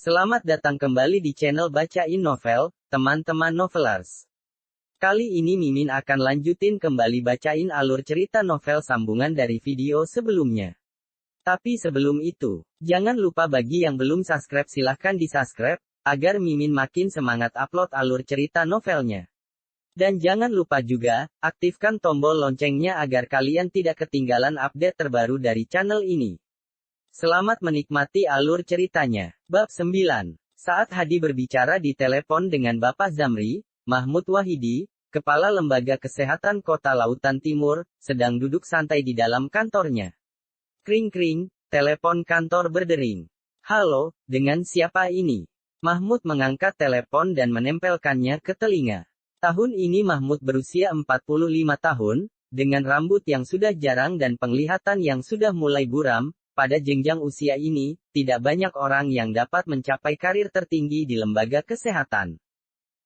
Selamat datang kembali di channel Bacain Novel, teman-teman novelers. Kali ini Mimin akan lanjutin kembali bacain alur cerita novel sambungan dari video sebelumnya. Tapi sebelum itu, jangan lupa bagi yang belum subscribe silahkan di-subscribe, agar Mimin makin semangat upload alur cerita novelnya. Dan jangan lupa juga, aktifkan tombol loncengnya agar kalian tidak ketinggalan update terbaru dari channel ini. Selamat menikmati alur ceritanya. Bab 9. Saat Hadi berbicara di telepon dengan Bapak Zamri, Mahmud Wahidi, Kepala Lembaga Kesehatan Kota Lautan Timur, sedang duduk santai di dalam kantornya. Kring-kring, telepon kantor berdering. Halo, dengan siapa ini? Mahmud mengangkat telepon dan menempelkannya ke telinga. Tahun ini Mahmud berusia 45 tahun, dengan rambut yang sudah jarang dan penglihatan yang sudah mulai buram. Pada jenjang usia ini, tidak banyak orang yang dapat mencapai karir tertinggi di lembaga kesehatan.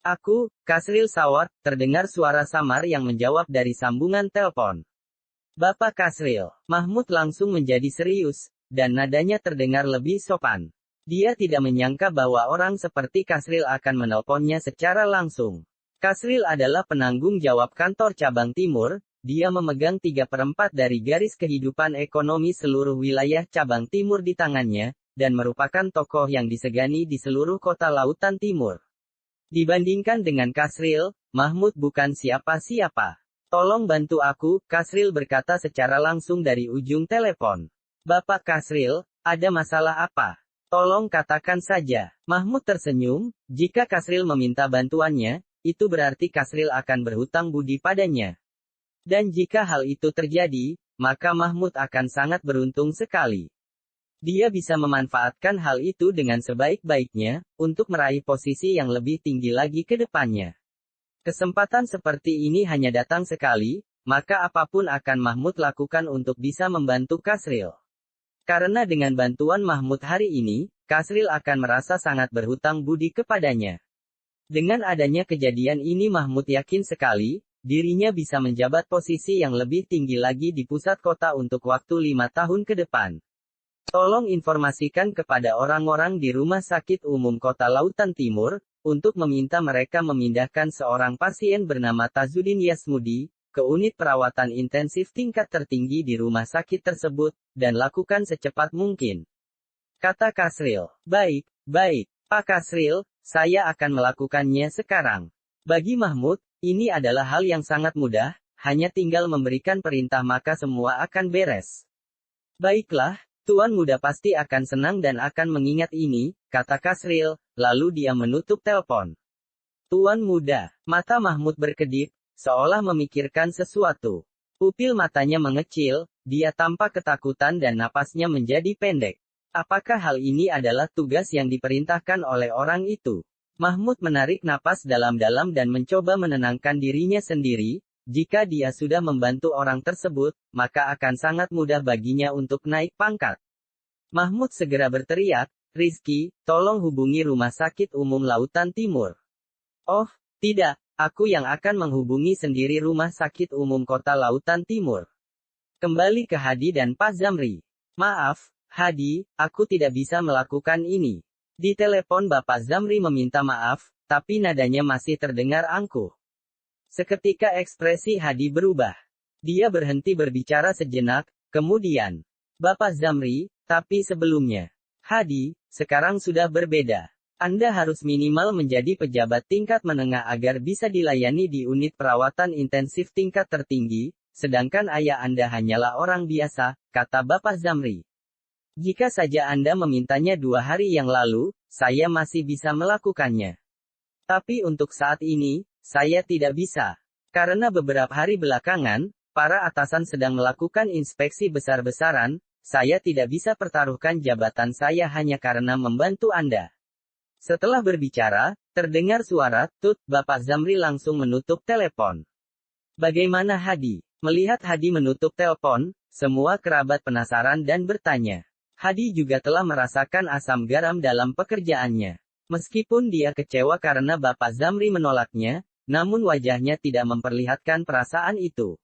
Aku, Kasril Sawat, terdengar suara samar yang menjawab dari sambungan telepon. Bapak Kasril, Mahmud langsung menjadi serius, dan nadanya terdengar lebih sopan. Dia tidak menyangka bahwa orang seperti Kasril akan menelponnya secara langsung. Kasril adalah penanggung jawab kantor cabang timur. Dia memegang 3/4 dari garis kehidupan ekonomi seluruh wilayah cabang timur di tangannya, dan merupakan tokoh yang disegani di seluruh kota Lautan Timur. Dibandingkan dengan Kasril, Mahmud bukan siapa-siapa. Tolong bantu aku, Kasril berkata secara langsung dari ujung telepon. Bapak Kasril, ada masalah apa? Tolong katakan saja. Mahmud tersenyum, jika Kasril meminta bantuannya, itu berarti Kasril akan berhutang budi padanya. Dan jika hal itu terjadi, maka Mahmud akan sangat beruntung sekali. Dia bisa memanfaatkan hal itu dengan sebaik-baiknya, untuk meraih posisi yang lebih tinggi lagi ke depannya. Kesempatan seperti ini hanya datang sekali, maka apapun akan Mahmud lakukan untuk bisa membantu Kasril. Karena dengan bantuan Mahmud hari ini, Kasril akan merasa sangat berhutang budi kepadanya. Dengan adanya kejadian ini Mahmud yakin sekali, dirinya bisa menjabat posisi yang lebih tinggi lagi di pusat kota untuk waktu 5 tahun ke depan. Tolong informasikan kepada orang-orang di Rumah Sakit Umum Kota Lautan Timur, untuk meminta mereka memindahkan seorang pasien bernama Tazudin Yasmudi, ke unit perawatan intensif tingkat tertinggi di rumah sakit tersebut, dan lakukan secepat mungkin. Kata Kasril. Baik, Pak Kasril, saya akan melakukannya sekarang. Bagi Mahmud, ini adalah hal yang sangat mudah, hanya tinggal memberikan perintah maka semua akan beres. Baiklah, Tuan Muda pasti akan senang dan akan mengingat ini, kata Kasril, lalu dia menutup telepon. Tuan Muda, mata Mahmud berkedip, seolah memikirkan sesuatu. Pupil matanya mengecil, dia tampak ketakutan dan napasnya menjadi pendek. Apakah hal ini adalah tugas yang diperintahkan oleh orang itu? Mahmud menarik napas dalam-dalam dan mencoba menenangkan dirinya sendiri, jika dia sudah membantu orang tersebut, maka akan sangat mudah baginya untuk naik pangkat. Mahmud segera berteriak, Rizky, tolong hubungi Rumah Sakit Umum Lautan Timur. Oh, tidak, aku yang akan menghubungi sendiri Rumah Sakit Umum Kota Lautan Timur. Kembali ke Hadi dan Pak Zamri. Maaf, Hadi, aku tidak bisa melakukan ini. Di telepon Bapak Zamri meminta maaf, tapi nadanya masih terdengar angkuh. Seketika ekspresi Hadi berubah. Dia berhenti berbicara sejenak, kemudian, Bapak Zamri, tapi sebelumnya. Hadi, sekarang sudah berbeda. Anda harus minimal menjadi pejabat tingkat menengah agar bisa dilayani di unit perawatan intensif tingkat tertinggi, sedangkan ayah Anda hanyalah orang biasa, kata Bapak Zamri. Jika saja Anda memintanya 2 hari yang lalu, saya masih bisa melakukannya. Tapi untuk saat ini, saya tidak bisa. Karena beberapa hari belakangan, para atasan sedang melakukan inspeksi besar-besaran, saya tidak bisa pertaruhkan jabatan saya hanya karena membantu Anda. Setelah berbicara, terdengar suara, tut, Bapak Zamri langsung menutup telepon. Bagaimana Hadi? Melihat Hadi menutup telepon, semua kerabat penasaran dan bertanya. Hadi juga telah merasakan asam garam dalam pekerjaannya. Meskipun dia kecewa karena Bapak Zamri menolaknya, namun wajahnya tidak memperlihatkan perasaan itu.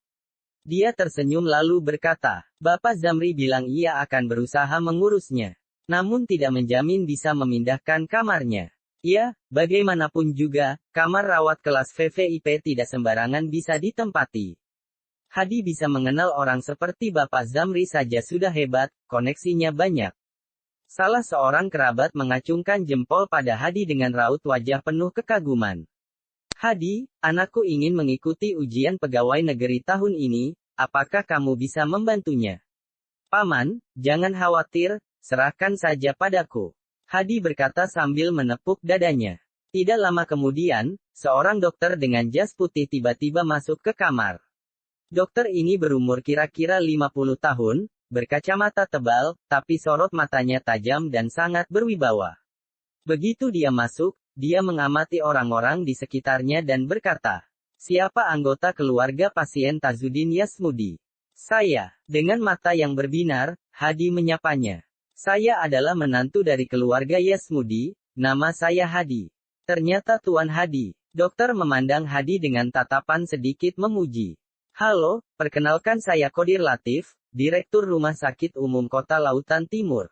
Dia tersenyum lalu berkata, Bapak Zamri bilang ia akan berusaha mengurusnya. namun tidak menjamin bisa memindahkan kamarnya. Ya, bagaimanapun juga, kamar rawat kelas VVIP tidak sembarangan bisa ditempati. Hadi bisa mengenal orang seperti Bapak Zamri saja sudah hebat, koneksinya banyak. Salah seorang kerabat mengacungkan jempol pada Hadi dengan raut wajah penuh kekaguman. Hadi, anakku ingin mengikuti ujian pegawai negeri tahun ini, apakah kamu bisa membantunya? Paman, jangan khawatir, serahkan saja padaku. Hadi berkata sambil menepuk dadanya. Tidak lama kemudian, seorang dokter dengan jas putih tiba-tiba masuk ke kamar. Dokter ini berumur kira-kira 50 tahun, berkacamata tebal, tapi sorot matanya tajam dan sangat berwibawa. Begitu dia masuk, dia mengamati orang-orang di sekitarnya dan berkata, "Siapa anggota keluarga pasien Tazudin Yasmudi?" "Saya." Dengan mata yang berbinar, Hadi menyapanya. "Saya adalah menantu dari keluarga Yasmudi, nama saya Hadi." "Ternyata Tuan Hadi." Dokter memandang Hadi dengan tatapan sedikit memuji. "Halo, perkenalkan saya Qodir Latif, Direktur Rumah Sakit Umum Kota Lautan Timur.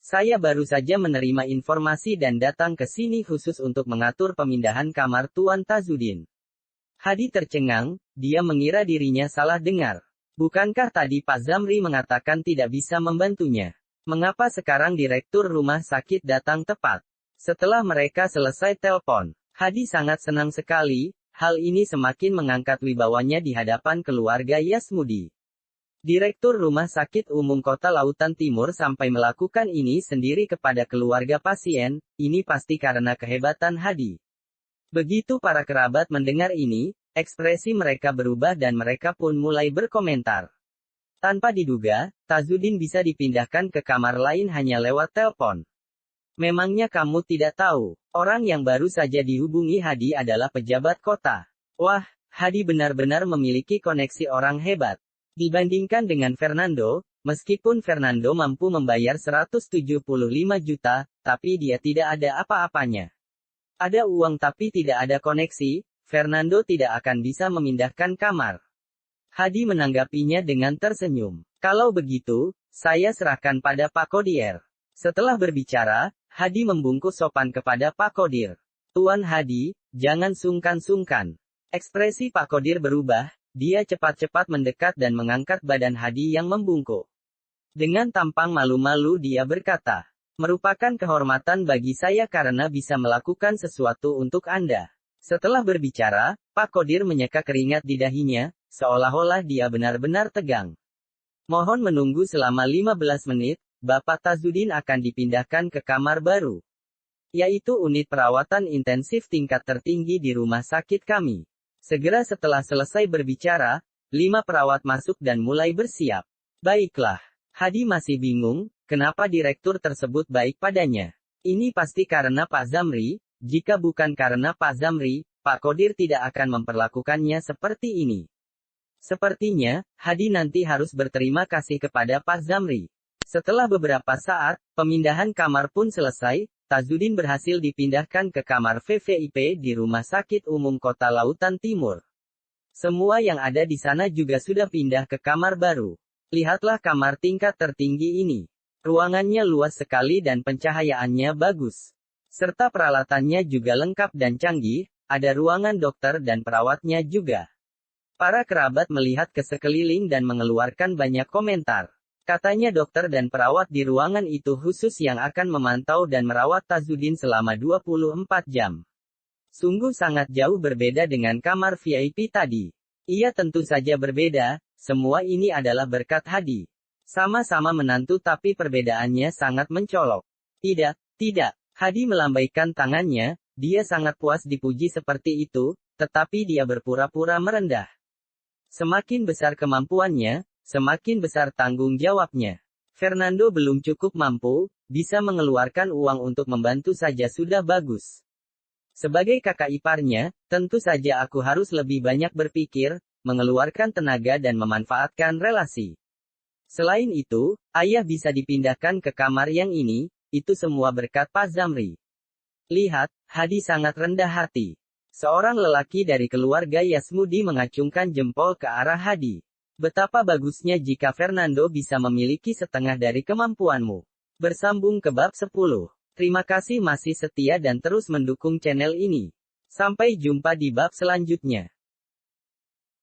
Saya baru saja menerima informasi dan datang ke sini khusus untuk mengatur pemindahan kamar Tuan Tazudin." Hadi tercengang, dia mengira dirinya salah dengar. Bukankah tadi Pak Zamri mengatakan tidak bisa membantunya? Mengapa sekarang direktur rumah sakit datang tepat setelah mereka selesai telepon? Hadi sangat senang sekali, hal ini semakin mengangkat wibawanya di hadapan keluarga Yasmudi. Direktur Rumah Sakit Umum Kota Lautan Timur sampai melakukan ini sendiri kepada keluarga pasien, ini pasti karena kehebatan Hadi. Begitu para kerabat mendengar ini, ekspresi mereka berubah dan mereka pun mulai berkomentar. Tanpa diduga, Tazudin bisa dipindahkan ke kamar lain hanya lewat telepon. Memangnya kamu tidak tahu, orang yang baru saja dihubungi Hadi adalah pejabat kota. Wah, Hadi benar-benar memiliki koneksi orang hebat. Dibandingkan dengan Fernando, meskipun Fernando mampu membayar 175 juta, tapi dia tidak ada apa-apanya. Ada uang tapi tidak ada koneksi, Fernando tidak akan bisa memindahkan kamar. Hadi menanggapinya dengan tersenyum. "Kalau begitu, saya serahkan pada Pak Qodir." Setelah berbicara, Hadi membungkuk sopan kepada Pak Qodir. "Tuan Hadi, jangan sungkan-sungkan." Ekspresi Pak Qodir berubah, dia cepat-cepat mendekat dan mengangkat badan Hadi yang membungkuk. Dengan tampang malu-malu dia berkata, "Merupakan kehormatan bagi saya karena bisa melakukan sesuatu untuk Anda." Setelah berbicara, Pak Qodir menyeka keringat di dahinya, seolah-olah dia benar-benar tegang. "Mohon menunggu selama 15 menit, Bapak Tazudin akan dipindahkan ke kamar baru. Yaitu unit perawatan intensif tingkat tertinggi di rumah sakit kami." Segera setelah selesai berbicara, 5 perawat masuk dan mulai bersiap. "Baiklah." Hadi masih bingung, kenapa direktur tersebut baik padanya. Ini pasti karena Pak Zamri, jika bukan karena Pak Zamri, Pak Qodir tidak akan memperlakukannya seperti ini. Sepertinya, Hadi nanti harus berterima kasih kepada Pak Zamri. Setelah beberapa saat, pemindahan kamar pun selesai, Tazudin berhasil dipindahkan ke kamar VVIP di Rumah Sakit Umum Kota Lautan Timur. Semua yang ada di sana juga sudah pindah ke kamar baru. Lihatlah kamar tingkat tertinggi ini. Ruangannya luas sekali dan pencahayaannya bagus. Serta peralatannya juga lengkap dan canggih, ada ruangan dokter dan perawatnya juga. Para kerabat melihat ke sekeliling dan mengeluarkan banyak komentar. Katanya dokter dan perawat di ruangan itu khusus yang akan memantau dan merawat Tazudin selama 24 jam. Sungguh sangat jauh berbeda dengan kamar VIP tadi. Ia tentu saja berbeda, semua ini adalah berkat Hadi. Sama-sama menantu tapi perbedaannya sangat mencolok. Tidak, tidak. Hadi melambaikan tangannya, dia sangat puas dipuji seperti itu, tetapi dia berpura-pura merendah. Semakin besar kemampuannya, semakin besar tanggung jawabnya. Fernando belum cukup mampu, bisa mengeluarkan uang untuk membantu saja sudah bagus. Sebagai kakak iparnya, tentu saja aku harus lebih banyak berpikir, mengeluarkan tenaga dan memanfaatkan relasi. Selain itu, ayah bisa dipindahkan ke kamar yang ini, itu semua berkat Pak Zamri. Lihat, Hadi sangat rendah hati. Seorang lelaki dari keluarga Yasmudi mengacungkan jempol ke arah Hadi. Betapa bagusnya jika Fernando bisa memiliki setengah dari kemampuanmu. Bersambung ke bab 10. Terima kasih masih setia dan terus mendukung channel ini. Sampai jumpa di bab selanjutnya.